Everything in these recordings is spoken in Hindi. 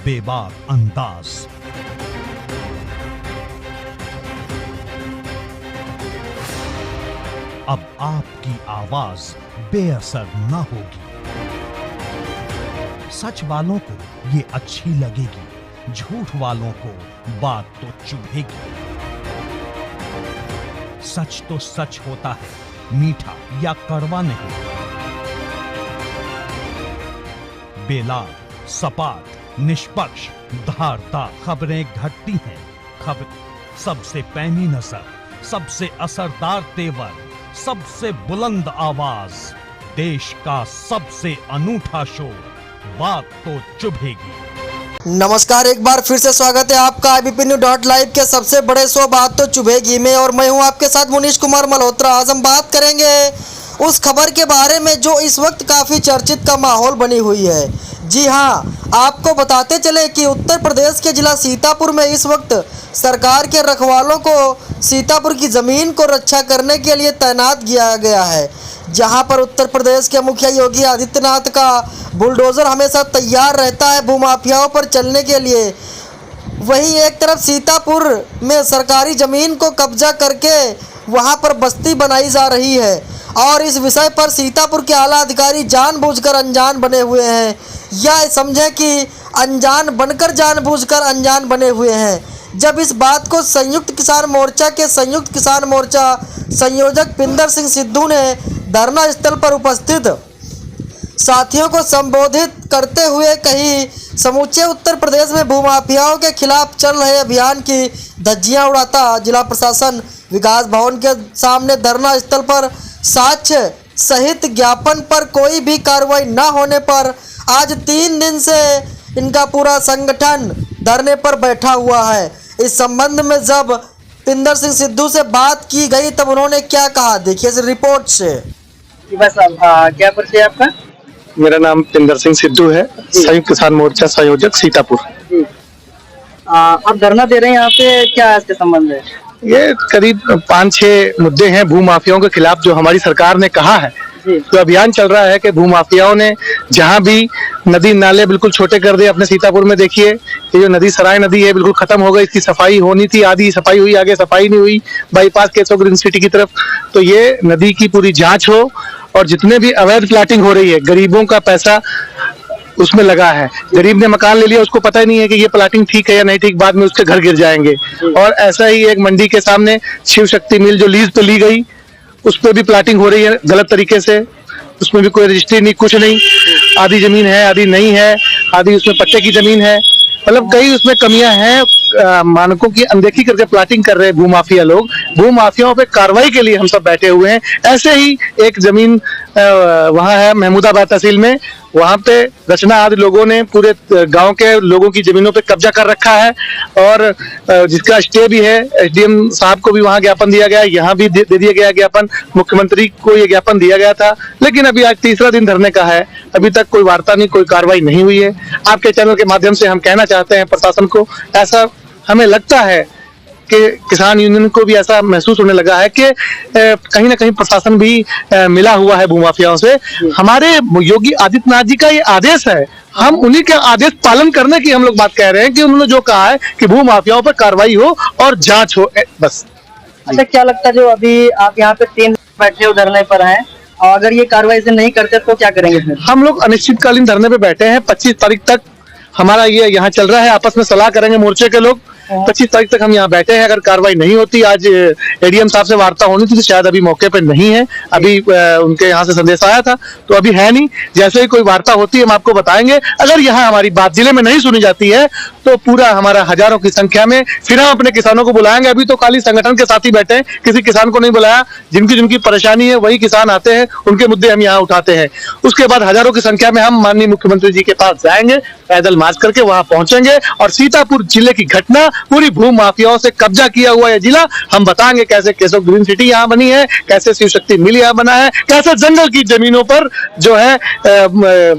बेबाक अंदाज। अब आपकी आवाज बेअसर ना होगी। सच वालों को ये अच्छी लगेगी, झूठ वालों को बात तो चुभेगी। सच तो सच होता है, मीठा या कड़वा नहीं। बेलाग, सपाट, निष्पक्ष, धारदार खबरें घटती हैं। खबर सबसे पैनी नजर, सबसे असरदार तेवर, सबसे बुलंद आवाज, देश का सबसे अनूठा शो, बात तो चुभेगी। नमस्कार, एक बार फिर से स्वागत है आपका IBPnews.live के सबसे बड़े शो बात तो चुभेगी में, और मैं हूं आपके साथ मुनीश कुमार मल्होत्रा। आज हम बात करेंगे उस खबर के बारे में जो इस वक्त काफ़ी चर्चित का माहौल बनी हुई है। जी हां, आपको बताते चले कि उत्तर प्रदेश के जिला सीतापुर में इस वक्त सरकार के रखवालों को सीतापुर की ज़मीन को रक्षा करने के लिए तैनात किया गया है, जहां पर उत्तर प्रदेश के मुखिया योगी आदित्यनाथ का बुलडोज़र हमेशा तैयार रहता है भूमाफियाओं पर चलने के लिए। वहीं एक तरफ सीतापुर में सरकारी ज़मीन को कब्जा करके वहां पर बस्ती बनाई जा रही है, और इस विषय पर सीतापुर के आला अधिकारी जानबूझकर अनजान बने हुए हैं, या समझें कि अनजान बनकर जानबूझकर अनजान बने हुए हैं। जब इस बात को संयुक्त किसान मोर्चा के संयुक्त किसान मोर्चा संयोजक पिंदर सिंह सिद्धू ने धरना स्थल पर उपस्थित साथियों को संबोधित करते हुए कही, समूचे उत्तर प्रदेश में भूमाफियाओं के खिलाफ चल रहे अभियान की धज्जियां उड़ाता जिला प्रशासन विकास भवन के सामने धरना स्थल पर साक्ष्य सहित ज्ञापन पर कोई भी कार्रवाई न होने पर आज 3 दिन से इनका पूरा संगठन धरने पर बैठा हुआ है। इस संबंध में जब पिंदर सिंह सिद्धू से बात की गई तब उन्होंने क्या कहा, देखिए इस रिपोर्ट से। क्या परिचय आपका? मेरा नाम पिंदर सिंह सिद्धू है, संयुक्त किसान मोर्चा संयोजक सीतापुर। आप धरना दे रहे हैं यहाँ पे, क्या है इसके संबंध में? ये करीब 5-6 मुद्दे हैं भूमाफियाओं के खिलाफ जो हमारी सरकार ने कहा है। तो अभियान चल रहा है कि भूमाफियाओं ने जहां भी नदी नाले बिल्कुल छोटे कर दिए। अपने सीतापुर में देखिए, ये जो नदी सराय नदी है बिल्कुल खत्म हो गई, इसकी सफाई होनी थी, आधी सफाई हुई, आगे सफाई नहीं हुई, बाईपास केसो ग्रीन सिटी की तरफ। तो ये नदी की पूरी जांच हो, और जितने भी अवैध प्लाटिंग हो रही है, गरीबों का पैसा उसमें लगा है। गरीब ने मकान ले लिया, उसको पता ही नहीं है कि ये प्लाटिंग ठीक है या नहीं ठीक, बाद में उसके घर गिर जाएंगे। और ऐसा ही एक मंडी के सामने शिव शक्ति मिल जो लीज पे ली गई, उस पर भी प्लाटिंग हो रही है गलत तरीके से, उसमें भी कोई रजिस्ट्री नहीं, कुछ नहीं। आधी जमीन है, आधी नहीं है, आधी उसमें पट्टे की जमीन है, मतलब कई उसमें कमियां हैं। मानकों की अनदेखी करके प्लाटिंग कर रहे हैं भूमाफिया लोग। भूमाफियाओं पे कार्रवाई के लिए हम सब बैठे हुए हैं। ऐसे ही एक जमीन वहां है महमूदाबाद तहसील में, वहां पे रचना आदि लोगों ने पूरे गांव के लोगों की जमीनों पे कब्जा कर रखा है, और जिसका स्टे भी है। SDM साहब को भी वहां ज्ञापन दिया गया, यहाँ भी दे दिया गया ज्ञापन, मुख्यमंत्री को ये ज्ञापन दिया गया था। लेकिन अभी आज 3रा दिन धरने का है, अभी तक कोई वार्ता नहीं, कोई कार्रवाई नहीं हुई है। आपके चैनल के माध्यम से हम कहना चाहते हैं प्रशासन को, ऐसा हमें लगता है कि किसान यूनियन को भी ऐसा महसूस होने लगा है कि कहीं ना कहीं प्रशासन भी मिला हुआ है भूमाफियाओं से। हमारे योगी आदित्यनाथ जी का ये आदेश है, हम उन्हीं के आदेश पालन करने की हम लोग बात कह रहे हैं कि उन्होंने जो कहा है कि भूमाफियाओं पर कार्रवाई हो और जांच हो, बस। अच्छा, क्या लगता है जो अभी आप यहाँ पे 3 बैठे हो धरने पर हैं, और अगर ये कार्रवाई से नहीं करते तो क्या करेंगे फिर? हम लोग अनिश्चितकालीन धरने पे बैठे हैं। 25 तारीख तक हमारा ये यहाँ चल रहा है, आपस में सलाह करेंगे मोर्चे के लोग। 25 तारीख तक हम यहाँ बैठे हैं। अगर कार्रवाई नहीं होती, आज ADM साहब से वार्ता होनी थी, तो शायद अभी मौके पे नहीं है, अभी उनके यहाँ से संदेश आया था, तो अभी है नहीं। जैसे ही कोई वार्ता होती है हम आपको बताएंगे। अगर यहाँ हमारी बात जिले में नहीं सुनी जाती है तो पूरा हमारा हजारों की संख्या में फिर हम अपने किसानों को बुलाएंगे। अभी तो खाली संगठन के साथ ही बैठे हैं, किसी किसान को नहीं बुलाया। जिनकी परेशानी है वही किसान आते हैं, उनके मुद्दे हम यहाँ उठाते हैं। उसके बाद हजारों की संख्या में हम माननीय मुख्यमंत्री जी के पास जाएंगे, पैदल मार्च करके वहां पहुंचेंगे, और सीतापुर जिले की घटना पूरी भू माफियाओं से कब्जा किया हुआ है जिला। हम बताएंगे कैसे केशव ग्रीन सिटी यहाँ बनी है, कैसे शिव शक्ति मिल यहाँ बना है, कैसे जंगल की जमीनों पर जो है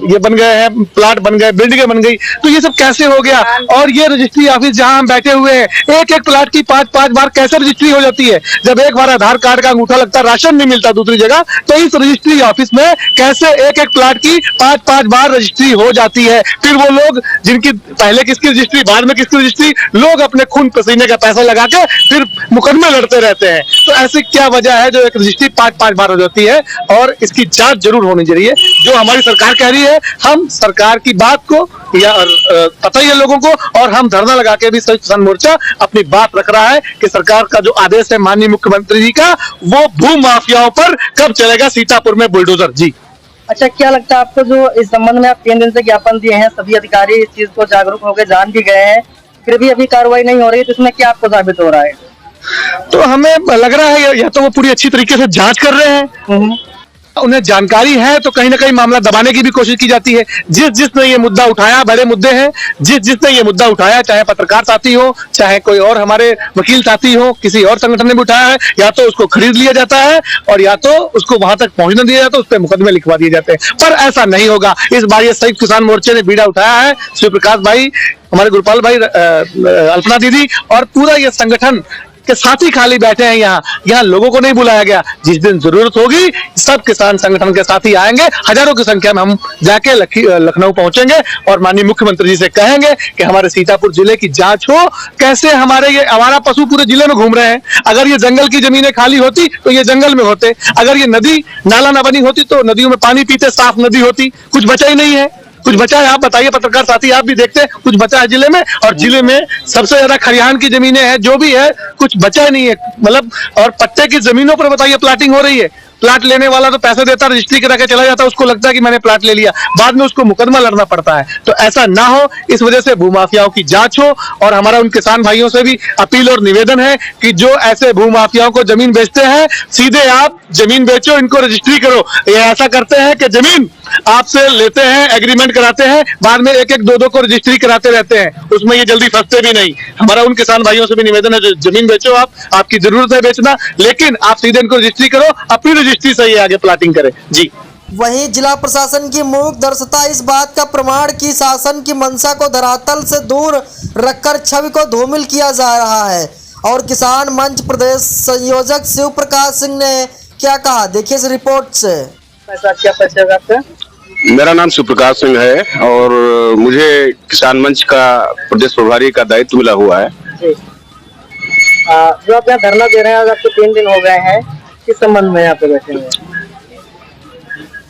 ये बन गए हैं, प्लाट बन गए, बिल्डिंगें बन गई, तो ये सब कैसे हो गया। और ये रजिस्ट्री ऑफिस जहां हम बैठे हुए हैं, एक एक प्लाट की 5-5 बार कैसे रजिस्ट्री हो जाती है। जब एक बार आधार कार्ड का अंगूठा लगता, राशन नहीं मिलता दूसरी जगह, तो इस रजिस्ट्री ऑफिस में कैसे एक एक प्लाट की 5-5 बार रजिस्ट्री हो जाती है। फिर वो लोग जिनकी पहले किसकी रजिस्ट्री, बाद में किसकी रजिस्ट्री, लोग अपने खून पसीने का पैसा लगा के फिर मुकदमे लड़ते रहते हैं। तो ऐसी क्या वजह है जो एक रजिस्ट्री 5-5 बार हो जाती है, और इसकी जांच जरूर होनी चाहिए। जो हमारी सरकार कह रही है, हम सरकार की बात को या पता ही है लोगों को, और हम धरना लगा के भी संयुक्त किसान मोर्चा अपनी बात रख रहा है कि सरकार का जो आदेश है माननीय मुख्यमंत्री जी का, वो भू माफियाओं पर कब चलेगा सीतापुर में बुलडोजर। जी अच्छा, क्या लगता है आपको, जो इस संबंध में आप 3 दिन से ज्ञापन दिए हैं, सभी अधिकारी इस चीज को जागरूक होकर जान भी गए हैं, फिर भी अभी कार्रवाई नहीं हो रही है, तो इसमें क्या आपको साबित हो रहा है? तो हमें लग रहा है या तो वो पूरी अच्छी तरीके से जांच कर रहे हैं, उन्हें जानकारी है, तो कहीं ना कहीं मामला दबाने की भी कोशिश की जाती है। जिसने ये मुद्दा उठाया, बड़े मुद्दे हैं, जिसने ये मुद्दा उठाया, चाहे पत्रकार साथी हो, चाहे कोई और हमारे वकील साथी हो, किसी और संगठन ने भी उठाया है, या तो उसको खरीद लिया जाता है और या तो उसको वहां तक पहुंचने दिया जाता है, उस पर मुकदमे लिखवा दिए जाते हैं। पर ऐसा नहीं होगा। इस बार ये संयुक्त किसान मोर्चे ने बीड़ा उठाया है, शिव प्रकाश भाई, हमारे गुरुपाल भाई, अल्पना दीदी और पूरा ये संगठन के साथी खाली बैठे हैं। यहाँ लोगों को नहीं बुलाया गया। जिस दिन जरूरत होगी सब किसान संगठन के साथी आएंगे, हजारों की संख्या में हम जाके लखनऊ पहुंचेंगे और माननीय मुख्यमंत्री जी से कहेंगे कि हमारे सीतापुर जिले की जांच हो, कैसे हमारे ये आवारा पशु पूरे जिले में घूम रहे हैं। अगर ये जंगल की जमीनें खाली होती तो ये जंगल में होते, अगर ये नदी नाला न बनी होती तो नदियों में पानी पीते, साफ नदी होती। कुछ बचा ही नहीं है। कुछ बचा है? आप बताइए पत्रकार साथी, आप भी देखते हैं कुछ बचा है जिले में, और जिले में सबसे ज्यादा खलिहान की जमीनें हैं, जो भी है कुछ बचा ही नहीं है। मतलब और पट्टे की जमीनों पर बताइए प्लाटिंग हो रही है। प्लाट लेने वाला तो पैसे देता, रजिस्ट्री करा के चला जाता, उसको लगता है कि मैंने प्लाट ले लिया, बाद में उसको मुकदमा लड़ना पड़ता है। तो ऐसा ना हो, इस वजह से भूमाफियाओं की जांच हो। और हमारा उन किसान भाइयों से भी अपील और निवेदन है कि जो ऐसे भूमाफियाओं को जमीन बेचते हैं, सीधे आप जमीन बेचो, इनको रजिस्ट्री करो। ये ऐसा करते हैं कि जमीन आपसे लेते हैं, एग्रीमेंट कराते हैं, बाद में 1-1, 2-2 को रजिस्ट्री कराते रहते हैं, उसमें ये जल्दी फंसते भी नहीं। हमारा उन किसान भाइयों से भी निवेदन है, जो जमीन बेचो, आपकी जरूरत है बेचना, लेकिन आप सीधे इनको रजिस्ट्री करो, अपनी रजिस्ट्री से ये आगे प्लाटिंग करें। जी वहीं जिला प्रशासन की मूक दर्शता इस बात का प्रमाण कि शासन की मंशा को धरातल से दूर रखकर छवि को धूमिल किया जा रहा है। और किसान मंच प्रदेश संयोजक शिव प्रकाश सिंह ने क्या कहा, देखिए इस रिपोर्ट से। क्या परिचय है आपका? मेरा नाम शिव प्रकाश सिंह है और मुझे किसान मंच का प्रदेश प्रभारी का दायित्व मिला हुआ है। जो आप यहाँ धरना दे रहे हैं, आज आपको 3 दिन हो गए हैं, किस संबंध में यहाँ पे बैठे हैं?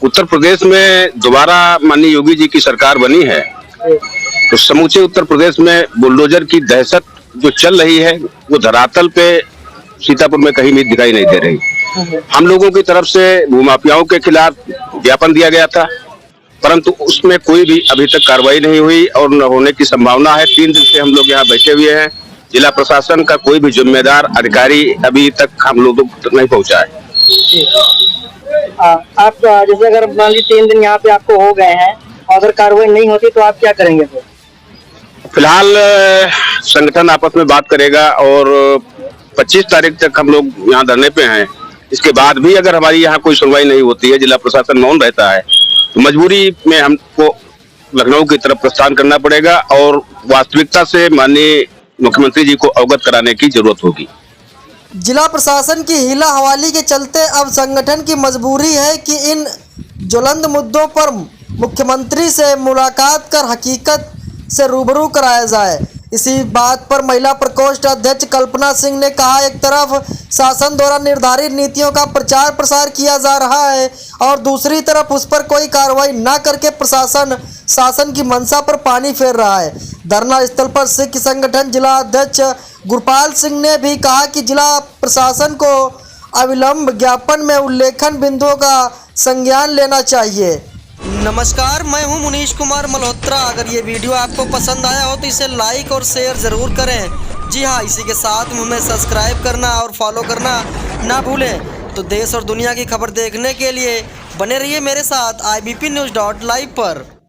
उत्तर प्रदेश में दोबारा माननीय योगी जी की सरकार बनी है, तो समूचे उत्तर प्रदेश में बुलडोजर की दहशत जो चल रही है, वो धरातल पे सीतापुर में कहीं भी दिखाई नहीं दे रही। हम लोगों की तरफ से भूमाफियाओं के खिलाफ ज्ञापन दिया गया था, परंतु उसमें कोई भी अभी तक कार्रवाई नहीं हुई और न होने की संभावना है। 3 दिन से हम लोग यहाँ बैठे हुए हैं। जिला प्रशासन का कोई भी जिम्मेदार अधिकारी अभी तक हम लोगों तक नहीं पहुँचा है। आप जैसे अगर मान लीजिए 3 दिन यहाँ पे आपको हो गए हैं, अगर कार्रवाई नहीं होती तो आप क्या करेंगे फिर? फिलहाल संगठन आपस में बात करेगा और 25 तारीख तक हम लोग यहाँ धरने पे हैं। इसके बाद भी अगर हमारी यहाँ कोई सुनवाई नहीं होती है, जिला प्रशासन मौन रहता है, तो मजबूरी में हमको लखनऊ की तरफ प्रस्थान करना पड़ेगा और वास्तविकता से माननीय मुख्यमंत्री जी को अवगत कराने की जरूरत होगी। जिला प्रशासन की हीला हवाली के चलते अब संगठन की मजबूरी है कि इन ज्वलंत मुद्दों पर मुख्यमंत्री से मुलाकात कर हकीकत से रूबरू कराया जाए। इसी बात पर महिला प्रकोष्ठ अध्यक्ष कल्पना सिंह ने कहा, एक तरफ शासन द्वारा निर्धारित नीतियों का प्रचार प्रसार किया जा रहा है और दूसरी तरफ उस पर कोई कार्रवाई न करके प्रशासन शासन की मंशा पर पानी फेर रहा है। धरना स्थल पर सिख संगठन जिला अध्यक्ष गुरपाल सिंह ने भी कहा कि जिला प्रशासन को अविलंब ज्ञापन में उल्लेखन बिंदुओं का संज्ञान लेना चाहिए। नमस्कार, मैं हूं मुनीश कुमार मल्होत्रा। अगर ये वीडियो आपको पसंद आया हो तो इसे लाइक और शेयर ज़रूर करें। जी हाँ, इसी के साथ हमें सब्सक्राइब करना और फॉलो करना ना भूलें। तो देश और दुनिया की खबर देखने के लिए बने रहिए मेरे साथ IBP News.live पर।